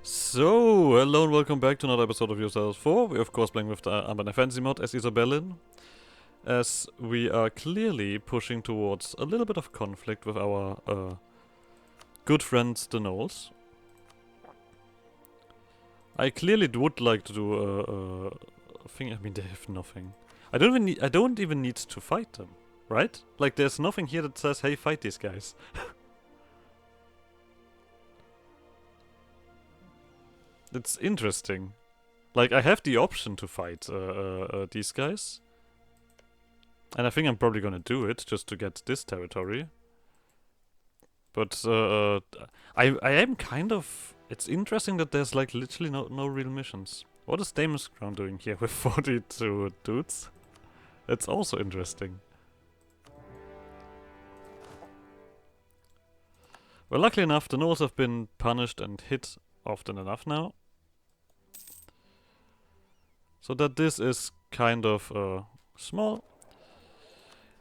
So, hello and welcome back to another episode of EU4. We're of course playing with the Anbennar fantasy mod as Isobelin, as we are clearly pushing towards a little bit of conflict with our good friends the Gnolls. I clearly would like to do a thing. I mean, they have nothing. I don't even need to fight them, right? Like, there's nothing here that says, "Hey, fight these guys." It's interesting. Like, I have the option to fight these guys. And I think I'm probably gonna do it, just to get this territory. But, I am kind of... It's interesting that there's, like, literally no real missions. What is Damon's Crown doing here with 42 dudes? It's also interesting. Well, luckily enough, the Gnolls have been punished and hit often enough now. So that this is kind of small.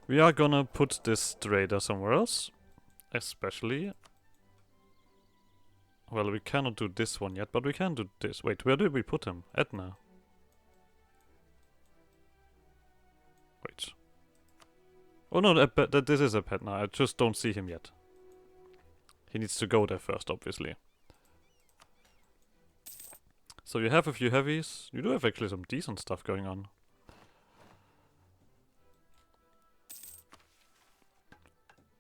We are gonna put this trader somewhere else. Especially... Well, we cannot do this one yet, but we can do this. Wait, where did we put him? Etna. Wait. Oh no, this is a Etna. I just don't see him yet. He needs to go there first, obviously. So you have a few heavies. You do have actually some decent stuff going on.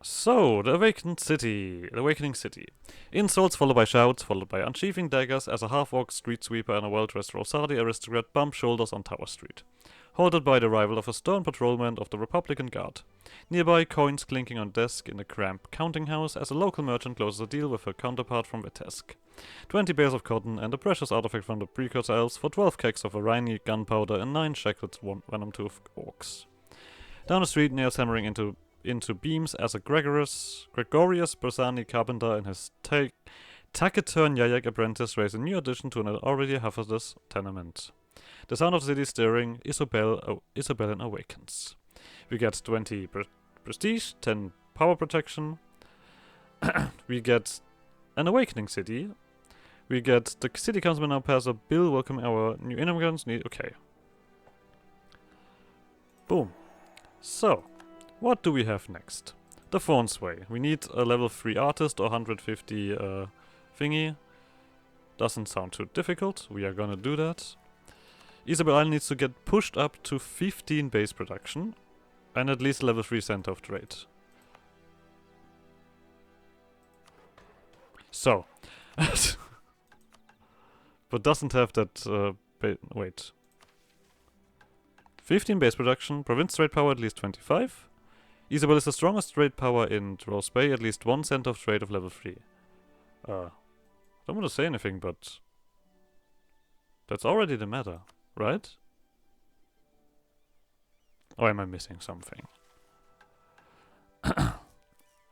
So, the Awakening City. Insults followed by shouts, followed by unsheathing daggers as a half-orc street sweeper and a well-dressed Rosardi aristocrat bump shoulders on Tower Street. Halted by the arrival of a stern patrolman of the Republican Guard. Nearby, coins clinking on desk in a cramped counting house as a local merchant closes a deal with her counterpart from Vitesk. 20 bales of cotton and a precious artifact from the precursor elves for 12 kegs of Irani gunpowder and 9 shackled venom-toothed orcs. Down the street, nails hammering into beams as a Gregorius Bersani carpenter and his taciturn Yayak apprentice raise a new addition to an already hazardous tenement. The sound of the city stirring, Isobelin awakens. We get 20 prestige, 10 power protection. We get an awakening city. We get the city councilman now pass a bill welcoming our new immigrants. Okay. Boom. So, what do we have next? The Thorns Way. We need a level 3 artist or 150 thingy. Doesn't sound too difficult. We are gonna do that. Isabel needs to get pushed up to 15 base production and at least level 3 center of trade. So. But doesn't have that... wait. 15 base production, province trade power at least 25. Isabel is the strongest trade power in Rose Bay, at least 1 center of trade of level 3. Don't want to say anything, but... That's already the matter, right? Or am I missing something?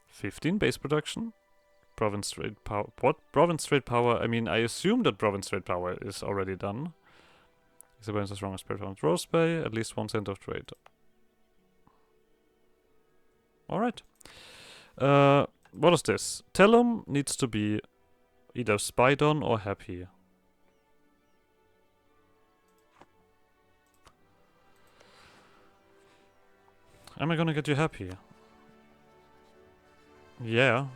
15 base production? Province trade power... What? Province trade power? I mean, I assume that province trade power is already done. Isabel is the strongest trade power in Rose Bay, at least 1 center of trade. Alright. What is this? Tellum needs to be either spied on or happy. Am I gonna get you happy? Yeah.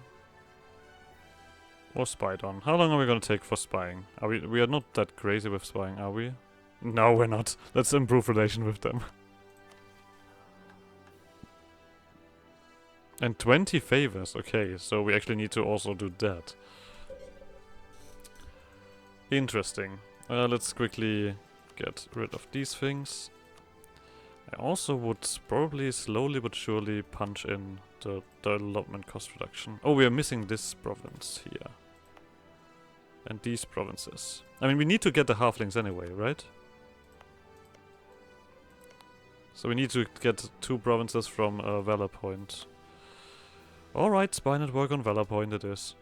Or spied on. How long are we gonna take for spying? We are not that crazy with spying, are we? No, we're not. Let's improve relation with them. And 20 favors, okay, so we actually need to also do that. Interesting. Let's quickly get rid of these things. I also would probably slowly but surely punch in the development cost reduction. Oh, we are missing this province here. And these provinces. I mean, we need to get the halflings anyway, right? So we need to get 2 provinces from Valor Point. Alright, spy network on Valor Point it is.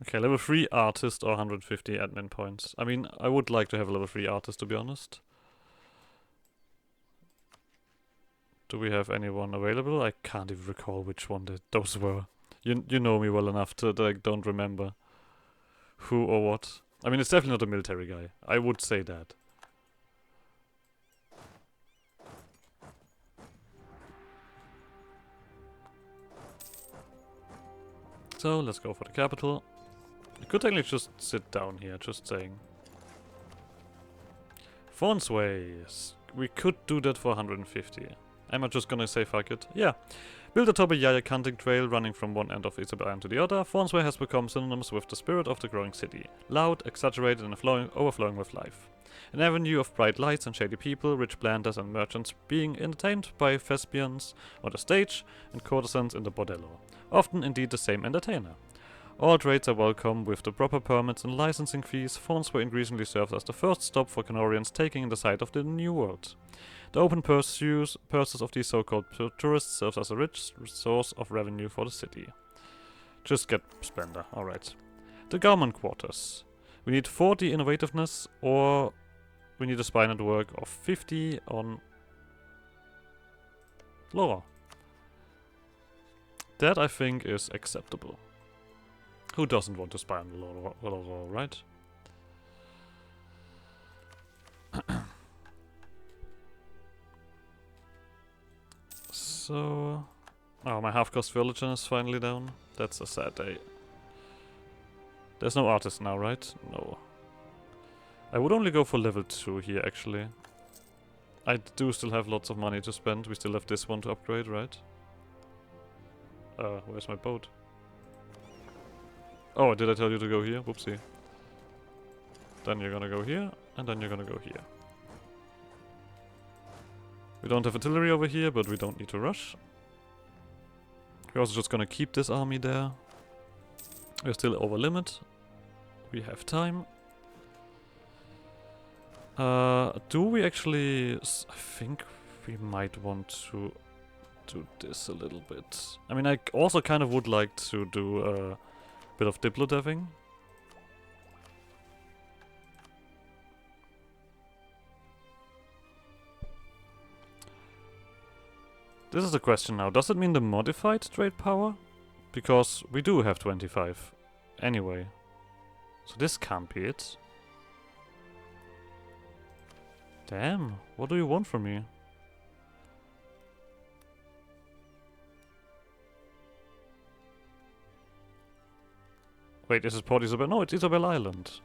Okay, level 3 artist or 150 admin points. I mean, I would like to have a level 3 artist, to be honest. Do we have anyone available? I can't even recall which one those were. You know me well enough to that I don't remember who or what. I mean, it's definitely not a military guy. I would say that. So, let's go for the capital. I could technically just sit down here, just saying. Fonsways. We could do that for 150. Am I just gonna say fuck it? Yeah. Built atop a Yayak hunting trail running from one end of Isabel to the other, Fonsway has become synonymous with the spirit of the growing city. Loud, exaggerated, and overflowing with life. An avenue of bright lights and shady people, rich planters and merchants being entertained by thespians on the stage and courtesans in the bordello. Often indeed the same entertainer. All trades are welcome with the proper permits and licensing fees. Fonsway increasingly serves as the first stop for Canorians taking in the sight of the new world. The open purses of these so-called tourists serves as a rich source of revenue for the city. Just get splendor, alright. The government quarters. We need 40 innovativeness, or we need a spy network of 50 on Laura. That I think is acceptable. Who doesn't want to spy on Laura, right? So... Oh, my half-cost religion is finally down. That's a sad day. There's no artist now, right? No. I would only go for level 2 here, actually. I do still have lots of money to spend. We still have this one to upgrade, right? Where's my boat? Oh, did I tell you to go here? Whoopsie. Then you're gonna go here, and then you're gonna go here. We don't have artillery over here, but we don't need to rush. We're also just gonna keep this army there. We're still over limit. We have time. Do we actually... I think we might want to do this a little bit. I mean, I also kind of would like to do a bit of diplodeving. This is the question now. Does it mean the modified trade power? Because we do have 25 anyway. So this can't be it. Damn, what do you want from me? Wait, this is Port Isabel? No, it's Isabel Island.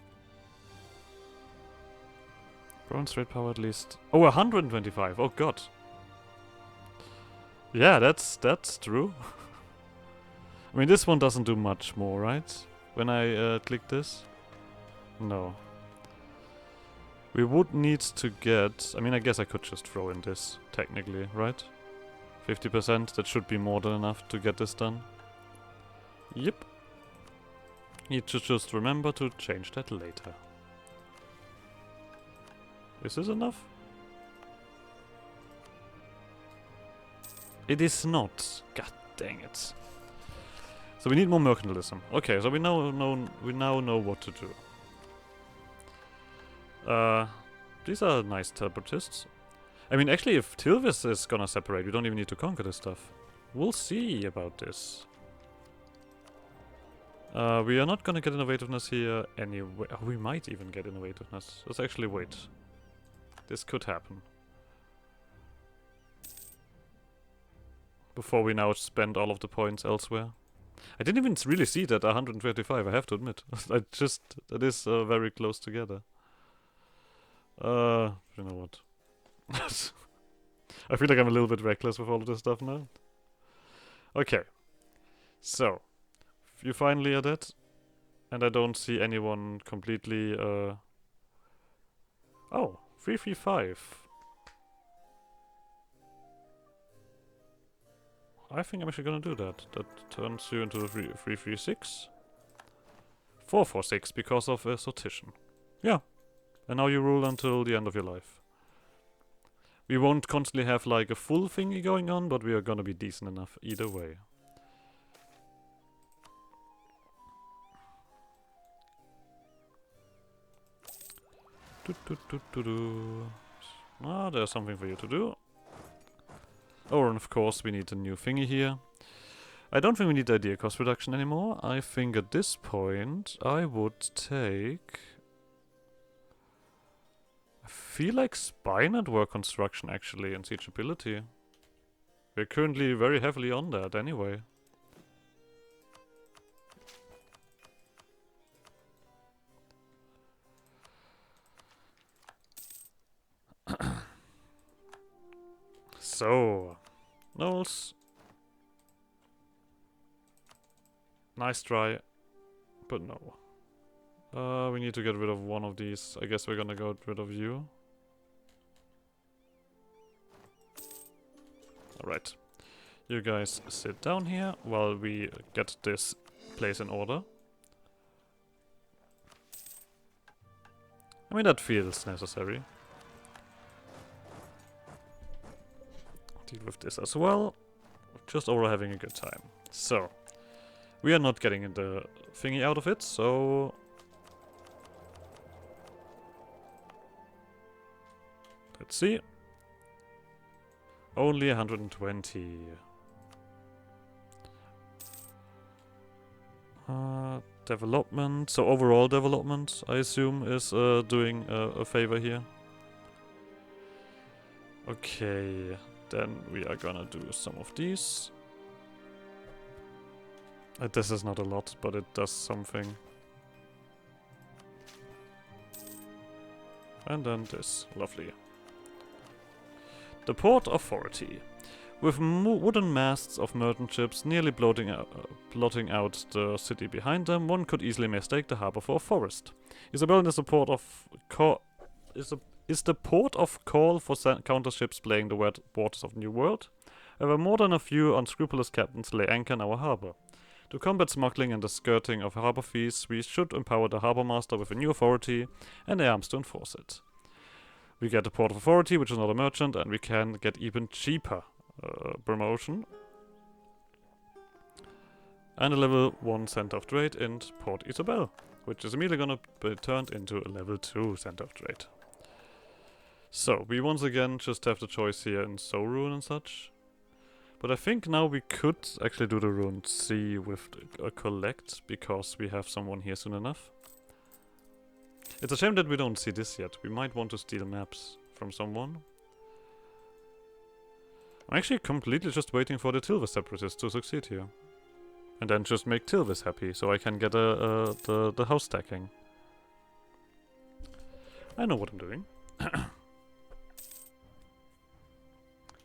Bronze trade power at least. Oh, 125. Oh god. Yeah, that's true. I mean, this one doesn't do much more, right? When I click this? No. We would need to get... I mean, I guess I could just throw in this, technically, right? 50%, that should be more than enough to get this done. Yep. Need to just remember to change that later. Is this enough? It is not. God dang it. So we need more mercantilism. Okay, so we now know what to do. These are nice teleportists. I mean, actually, if Tilis is gonna separate, we don't even need to conquer this stuff. We'll see about this. We are not gonna get innovativeness here anyway. Oh, we might even get innovativeness. Let's actually wait. This could happen. Before we now spend all of the points elsewhere. I didn't even really see that 125, I have to admit. That is very close together. You know what? I feel like I'm a little bit reckless with all of this stuff now. Okay. So. You finally are dead. And I don't see anyone completely, Oh. 335. I think I'm actually gonna do that. That turns you into 336. 446 because of a sortition. Yeah. And now you rule until the end of your life. We won't constantly have like a full thingy going on, but we are gonna be decent enough either way. Ah, there's something for you to do. Oh, and of course we need a new thingy here. I don't think we need idea cost reduction anymore. I think at this point I would take... I feel like spy network construction actually and siegeability. We're currently very heavily on that anyway. So, Knowles. Nice try, but no. We need to get rid of one of these. I guess we're gonna get rid of you. Alright. You guys sit down here while we get this place in order. I mean, that feels necessary. Deal with this as well. Just overall having a good time. So, we are not getting the thingy out of it, so... Let's see. Only 120. Development. So overall development, I assume, is doing a favor here. Okay, then we are gonna do some of these. This is not a lot, but it does something. And then this. Lovely. The Port Authority. With wooden masts of merchant ships nearly blotting out the city behind them, one could easily mistake the harbor for a forest. Isobelin is the port of call for counter ships playing the waters of New World. However, more than a few unscrupulous captains lay anchor in our harbor. To combat smuggling and the skirting of harbor fees, we should empower the harbor master with a new authority and the arms to enforce it. We get the Port of Authority, which is not a merchant, and we can get even cheaper promotion. And a level 1 center of trade in Port Isabel, which is immediately gonna be turned into a level 2 center of trade. So, we once again just have the choice here in Soul Rune and such. But I think now we could actually do the Rune C with a collect, because we have someone here soon enough. It's a shame that we don't see this yet. We might want to steal maps from someone. I'm actually completely just waiting for the Tilis separatists to succeed here. And then just make Tilis happy, so I can get the house stacking. I know what I'm doing.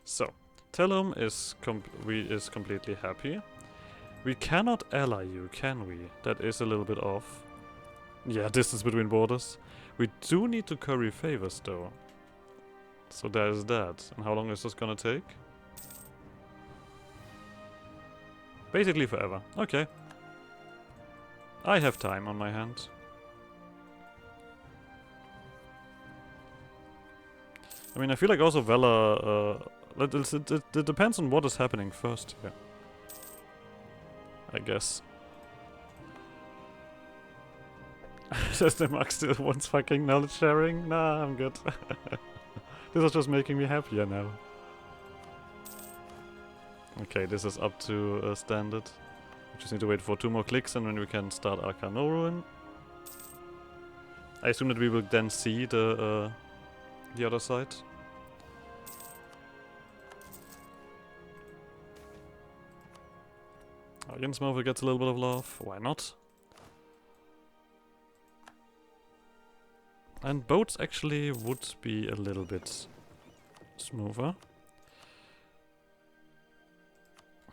So, Tellum is completely happy. We cannot ally you, can we? That is a little bit off. Yeah, distance between borders. We do need to curry favors, though. So there's that. And how long is this gonna take? Basically forever. Okay. I have time on my hand. I mean, I feel like also Vela... it depends on what is happening first here. I guess. Says the Max still wants fucking knowledge sharing? Nah, I'm good. This is just making me happier now. Okay, this is up to standard. We just need to wait for 2 more clicks and then we can start Arcano Ruin. I assume that we will then see the other side. Jens Mother gets a little bit of love. Why not? And boats actually would be a little bit smoother.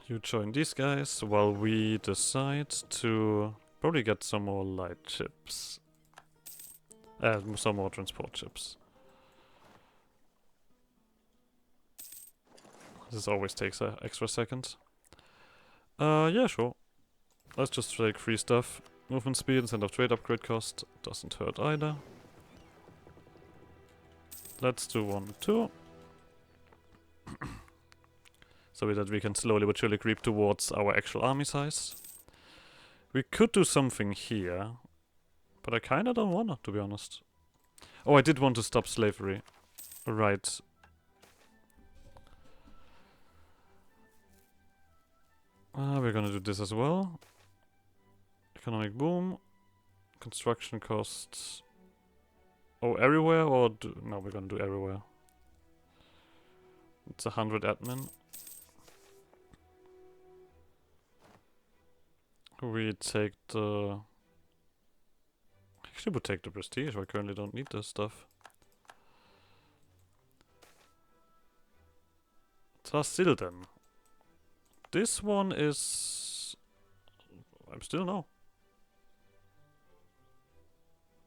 You join these guys while we decide to probably get some more light ships. Some more transport ships. This always takes an extra second. Yeah, sure. Let's just take free stuff. Movement speed instead of trade upgrade cost. Doesn't hurt either. Let's do 1, 2. So that we can slowly but surely creep towards our actual army size. We could do something here. But I kinda don't wanna, to be honest. Oh, I did want to stop slavery. Right. We're gonna do this as well. Economic boom. Construction costs. Oh, everywhere or no, we're gonna do everywhere. It's 100 admin. We take the... Actually, we'll take the prestige. I currently don't need this stuff. Trasilden. This one is... I'm still no.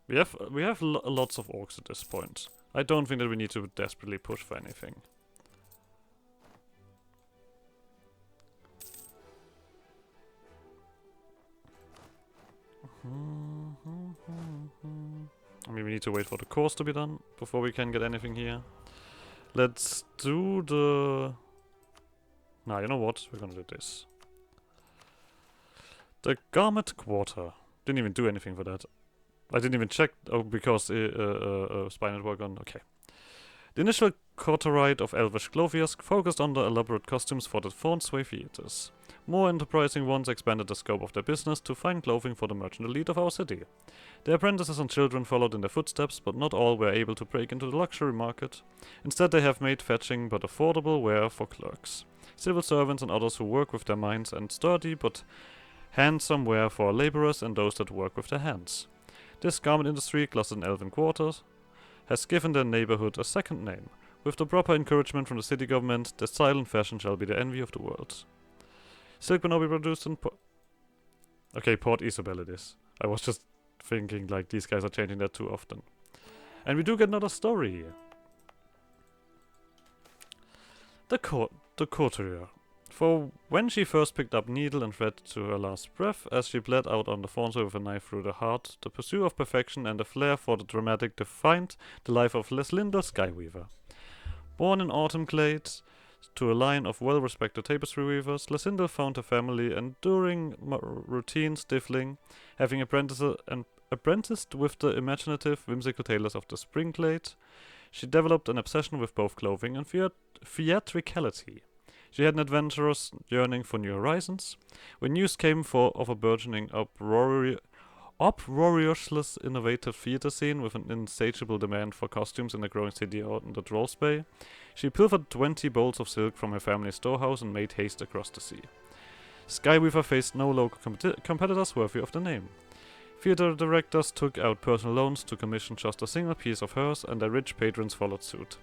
We have lots of orcs at this point. I don't think that we need to desperately push for anything. I mean, we need to wait for the course to be done before we can get anything here. Let's do the... Nah, you know what? We're gonna do this. The Garment Quarter. Didn't even do anything for that. I didn't even check. Oh, because Spinal Wagon. Okay. The initial coterie of elvish clothiers focused on the elaborate costumes for the Thornsway theaters. More enterprising ones expanded the scope of their business to fine clothing for the merchant elite of our city. Their apprentices and children followed in their footsteps, but not all were able to break into the luxury market. Instead, they have made fetching but affordable wear for clerks, civil servants and others who work with their minds, and sturdy but handsome wear for laborers and those that work with their hands. This garment industry, clustered in elven quarters, has given their neighborhood a second name. With the proper encouragement from the city government, their style and fashion shall be the envy of the world. Silk will now be produced in okay, Port Isabel it is. I was just thinking like these guys are changing that too often. And we do get another story. The courtier. For when she first picked up needle and thread to her last breath, as she bled out on the Thornsway with a knife through the heart, the pursuit of perfection and the flair for the dramatic defined the life of Leslinda Skyweaver. Born in Autumn Glade to a line of well-respected tapestry weavers, Leslinda found her family enduring routine stifling, having apprenticed with the imaginative, whimsical tailors of the Spring Glade. She developed an obsession with both clothing and theatricality. She had an adventurous yearning for new horizons. When news came of a burgeoning uproarious innovative theater scene with an insatiable demand for costumes in the growing city out in the Trolls Bay, she pilfered 20 bolts of silk from her family's storehouse and made haste across the sea. Skyweaver faced no local competitors worthy of the name. Theater directors took out personal loans to commission just a single piece of hers, and their rich patrons followed suit.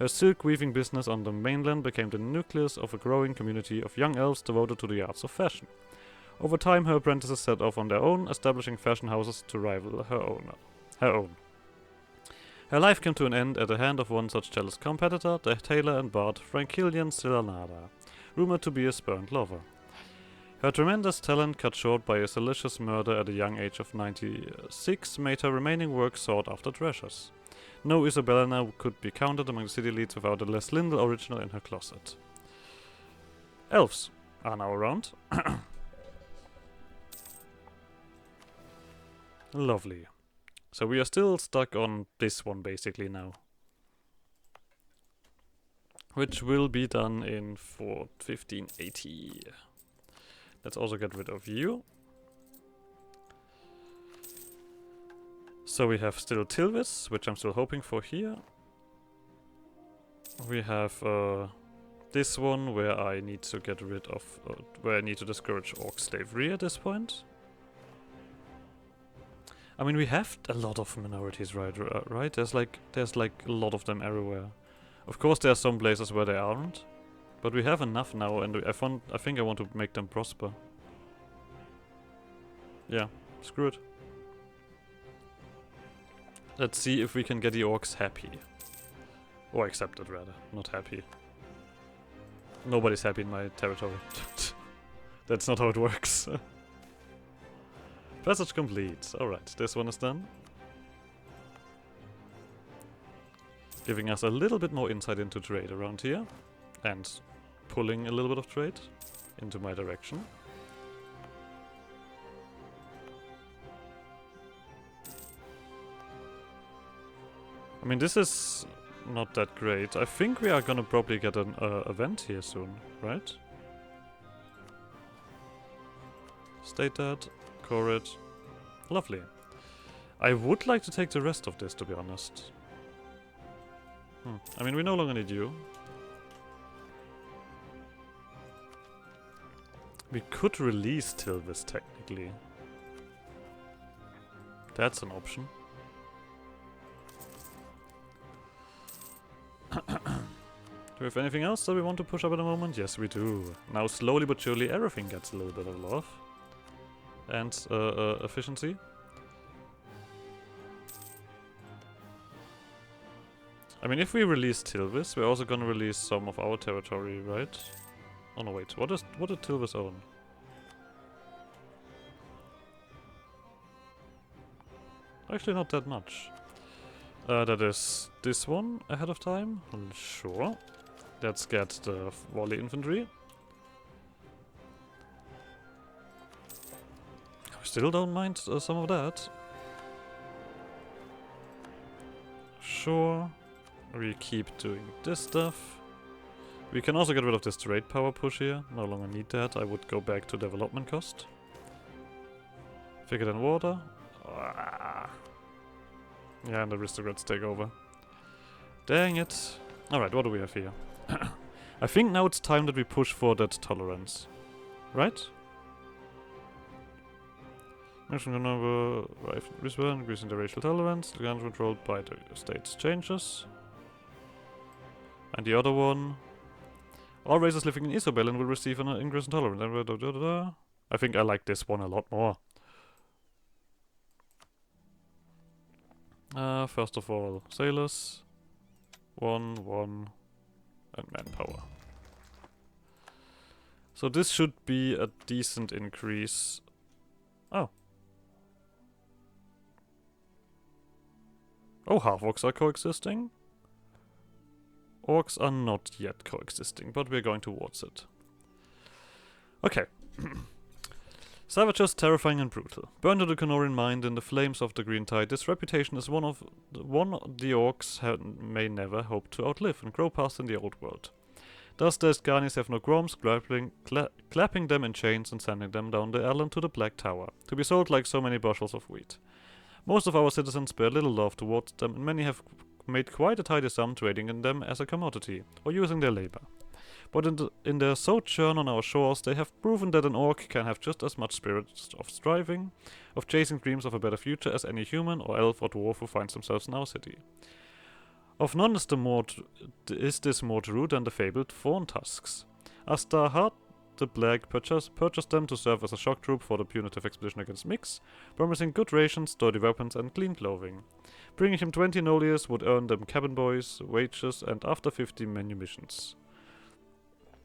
Her silk weaving business on the mainland became the nucleus of a growing community of young elves devoted to the arts of fashion. Over time, her apprentices set off on their own, establishing fashion houses to rival her own. Her life came to an end at the hand of one such jealous competitor, the tailor and bard Frankilian Silanada, rumored to be a spurned lover. Her tremendous talent, cut short by a salacious murder at a young age of 96, made her remaining work sought-after treasures. No Isobelin could be counted among the city elites without a Leslinda original in her closet. Elves are now around. Lovely. So we are still stuck on this one basically now. Which will be done in 1580. Let's also get rid of you. So we have still Tilis, which I'm still hoping for here. We have this one where I need to get rid of, where I need to discourage orc slavery at this point. I mean, we have a lot of minorities, right? There's like a lot of them everywhere. Of course, there are some places where they aren't, but we have enough now, and I think I want to make them prosper. Yeah, screw it. Let's see if we can get the orcs happy. Or accepted, rather. Not happy. Nobody's happy in my territory. That's not how it works. Passage complete. Alright, this one is done. Giving us a little bit more insight into trade around here. And pulling a little bit of trade into my direction. I mean, this is not that great. I think we are gonna probably get an event here soon, right? Stay dead. Core it. Lovely. I would like to take the rest of this, to be honest. I mean, we no longer need you. We could release Tilis, technically. That's an option. Do we have anything else that we want to push up at the moment? Yes, we do. Now, slowly but surely, everything gets a little bit of love. And efficiency. I mean, if we release Tilis, we're also gonna release some of our territory, right? Oh no, wait. What did Tilis own? Actually, not that much. That is this one ahead of time. Sure. Let's get the volley infantry. I still don't mind some of that. Sure. We keep doing this stuff. We can also get rid of this trade power push here. No longer need that. I would go back to development cost. Thicker than water. Ah. Yeah, and the aristocrats take over. Dang it. Alright, what do we have here? I think now it's time that we push for that tolerance. Right? Increasing the racial tolerance. The gun controlled by the state's changes. And the other one. All races living in Isobelin will receive an increase in tolerance. I think I like this one a lot more. First of all, sailors. 1, and manpower. So this should be a decent increase. Oh. Oh, half-orcs are coexisting? Orcs are not yet coexisting, but we're going towards it. Okay. Savages, terrifying and brutal. Burned to the Canorian mind in the flames of the Green Tide, this reputation is one the orcs may never hope to outlive and grow past in the old world. Thus the Escanis have no groms, clapping them in chains and sending them down the island to the Black Tower, to be sold like so many bushels of wheat. Most of our citizens bear little love towards them, and many have made quite a tidy sum trading in them as a commodity, or using their labor. But in their sojourn on our shores, they have proven that an orc can have just as much spirit of striving, of chasing dreams of a better future as any human or elf or dwarf who finds themselves in our city. Of none is this more true than the fabled Fawn Tusks. Astahart the Black purchased them to serve as a shock troop for the punitive expedition against Mix, promising good rations, sturdy weapons and clean clothing. Bringing him 20 noliers would earn them cabin boys, wages and after 50 manumissions.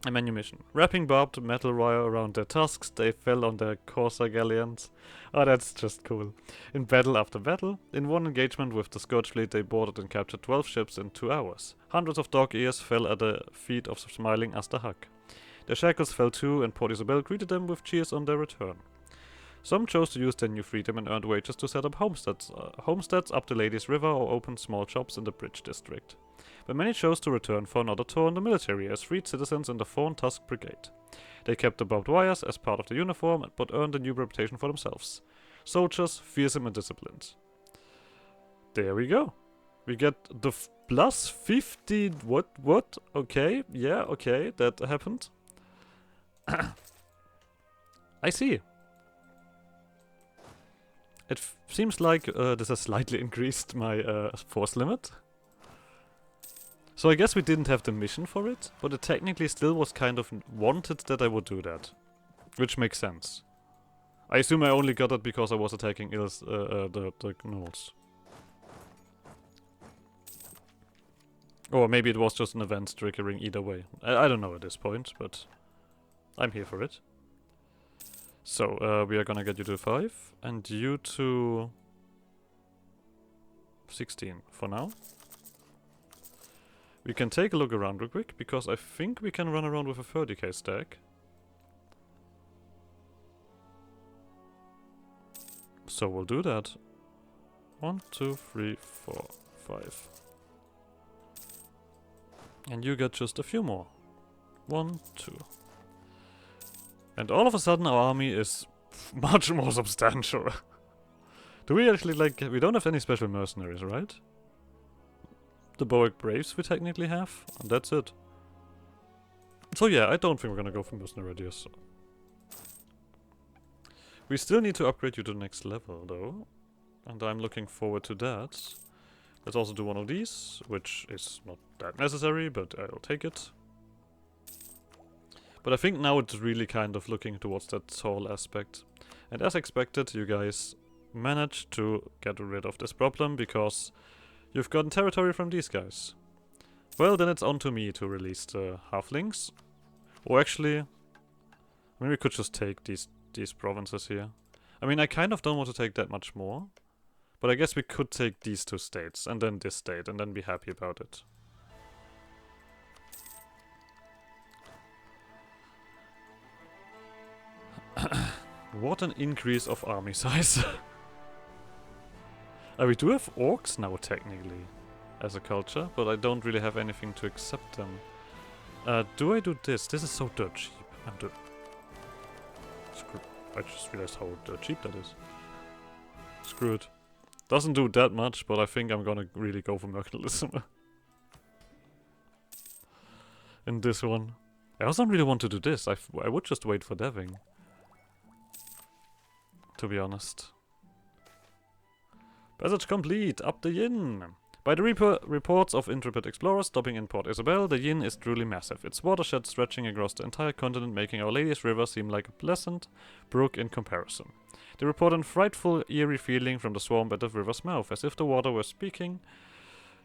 A manumission. Wrapping barbed metal wire around their tusks, they fell on their Corsair galleons. Oh, that's just cool. In battle after battle, in one engagement with the Scourge fleet, they boarded and captured 12 ships in 2 hours. Hundreds of dog ears fell at the feet of smiling Astahak. Their shackles fell too, and Port Isabel greeted them with cheers on their return. Some chose to use their new freedom and earned wages to set up homesteads up the Ladies River or open small shops in the Bridge District. But many chose to return for another tour in the military as freed citizens in the Fawn Tusk Brigade. They kept the barbed wires as part of the uniform, but earned a new reputation for themselves. Soldiers, fearsome and disciplined. There we go. We get the plus 50... What? Okay, yeah, okay, that happened. I see. It seems like this has slightly increased my force limit. So I guess we didn't have the mission for it, but it technically still was kind of wanted that I would do that. Which makes sense. I assume I only got it because I was attacking the gnolls. Or maybe it was just an event triggering either way. I don't know at this point, but I'm here for it. So, we are gonna get you to 5, and you to 16 for now. We can take a look around real quick, because I think we can run around with a 30k stack. So we'll do that. 1, 2, 3, 4, 5. And you get just a few more. 1, 2. And all of a sudden our army is much more substantial. Do we actually, like, we don't have any special mercenaries, right? The Boic Braves we technically have, and that's it. So yeah, I don't think we're gonna go for mercenary ideas. We still need to upgrade you to the next level, though. And I'm looking forward to that. Let's also do one of these, which is not that necessary, but I'll take it. But I think now it's really kind of looking towards that tall aspect. And as expected, you guys managed to get rid of this problem because you've gotten territory from these guys. Well, then it's on to me to release the halflings. Or actually, I mean, we could just take these provinces here. I mean, I kind of don't want to take that much more. But I guess we could take these two states, and then this state, and then be happy about it. What an increase of army size. We do have orcs now, technically, as a culture, but I don't really have anything to accept them. Do I do this? This is so dirt cheap. I'm dirt. I just realized how dirt cheap that is. Screw it. Doesn't do that much, but I think I'm gonna really go for mercantilism. In this one. I also don't really want to do this. I would just wait for deving. To be honest. Passage complete. Up the yin. By the reports of intrepid explorers stopping in Port Isabel, the yin is truly massive. Its watershed stretching across the entire continent, making Our Lady's River seem like a pleasant brook in comparison. They report a frightful, eerie feeling from the swamp at the river's mouth, as if the water were speaking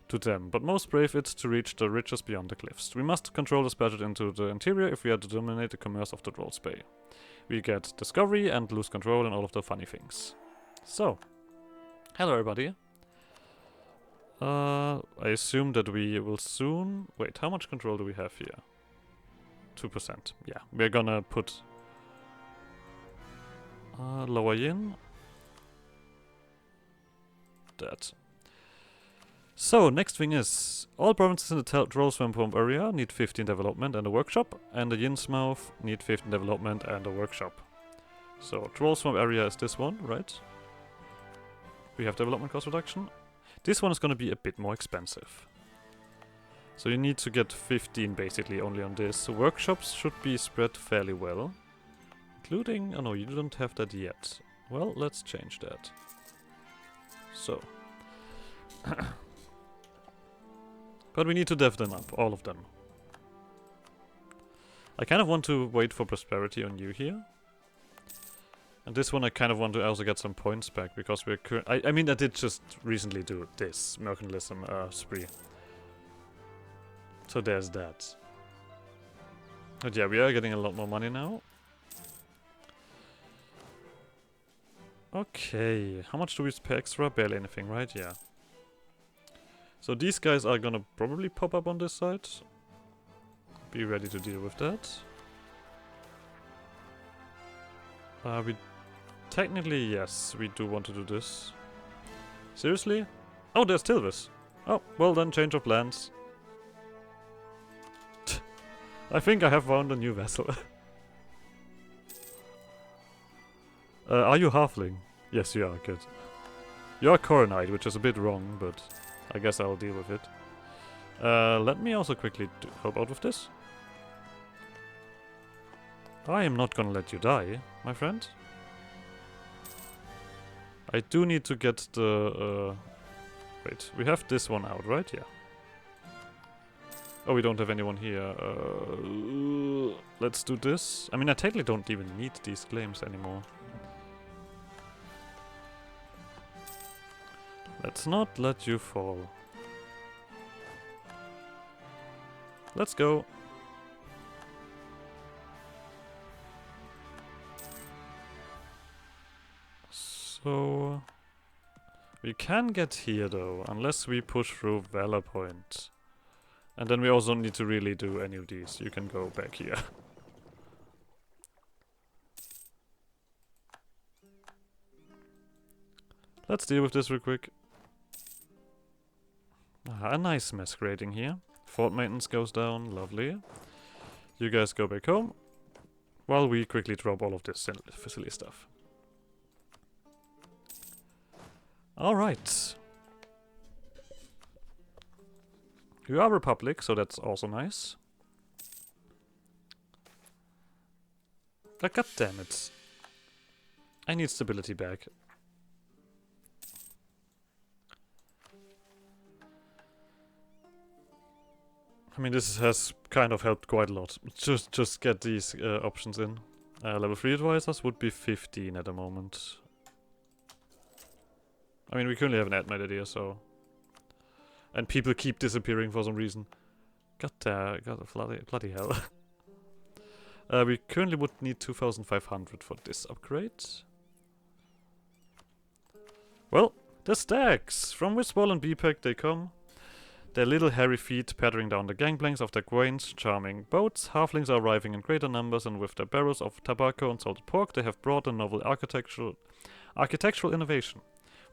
to them, but most brave it to reach the riches beyond the cliffs. We must control this passage into the interior if we are to dominate the commerce of the Trolls Bay. We get discovery and lose control and all of the funny things. So, hello everybody. I assume that we will soon... Wait, how much control do we have here? 2%. Yeah, we're gonna put... lower yin. That. So, next thing is... All provinces in the Troll Swamp area need 15 development and a workshop, and the Yin's Mouth need 15 development and a workshop. So, Troll Swamp area is this one, right? We have development cost reduction. This one is going to be a bit more expensive. So you need to get 15 basically only on this. So workshops should be spread fairly well. Including... Oh no, you don't have that yet. Well, let's change that. So. But we need to dev them up, all of them. I kind of want to wait for prosperity on you here. And this one I kind of want to also get some points back, because we're I mean, I did just recently do this mercantilism spree. So there's that. But yeah, we are getting a lot more money now. Okay, how much do we pay extra? Barely anything, right? Yeah. So these guys are gonna probably pop up on this side. Be ready to deal with that. We technically, yes, we do want to do this. Seriously? Oh, there's Tilis. Oh, well then, change of plans. I think I have found a new vessel. Are you halfling? Yes, you are, good. You're a Coronite, which is a bit wrong, but I guess I'll deal with it. Let me also quickly help out with this. I am not gonna let you die, my friend. I do need to get the... wait, we have this one out, right? Yeah. Oh, we don't have anyone here. Let's do this. I mean, I technically don't even need these claims anymore. Let's not let you fall. Let's go. So... we can get here though, unless we push through Valor Point. And then we also don't need to really do any of these. You can go back here. Let's deal with this real quick. A nice mess creating here. Fort maintenance goes down, lovely. You guys go back home, while we quickly drop all of this silly stuff. Alright. You are Republic, so that's also nice. God damn it. I need stability back. I mean, this has kind of helped quite a lot. Just get these options in. Level 3 advisors would be 15 at the moment. I mean, we currently have an admin idea, so... And people keep disappearing for some reason. God bloody hell. We currently would need 2,500 for this upgrade. Well, the stacks! From Wisball and BPEC they come. Their little hairy feet pattering down the gangplanks of their quaint, charming boats. Halflings are arriving in greater numbers, and with their barrels of tobacco and salted pork, they have brought a novel architectural innovation.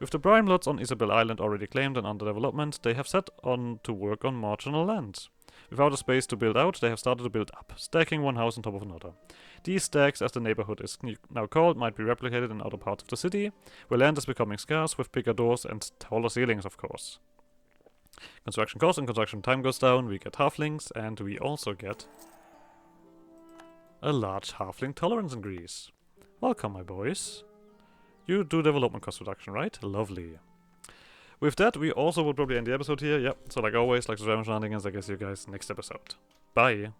With the brine lots on Isabel Island already claimed and under development, they have set on to work on marginal land. Without a space to build out, they have started to build up, stacking one house on top of another. These stacks, as the neighborhood is now called, might be replicated in other parts of the city, where land is becoming scarce, with bigger doors and taller ceilings, of course. Construction cost and construction time goes down, we get halflings, and we also get a large halfling tolerance increase. Welcome, my boys. You do development cost reduction, right? Lovely. With that, we also will probably end the episode here. Yep, so like always, like subscribe and shenanigans. I guess see you guys next episode. Bye!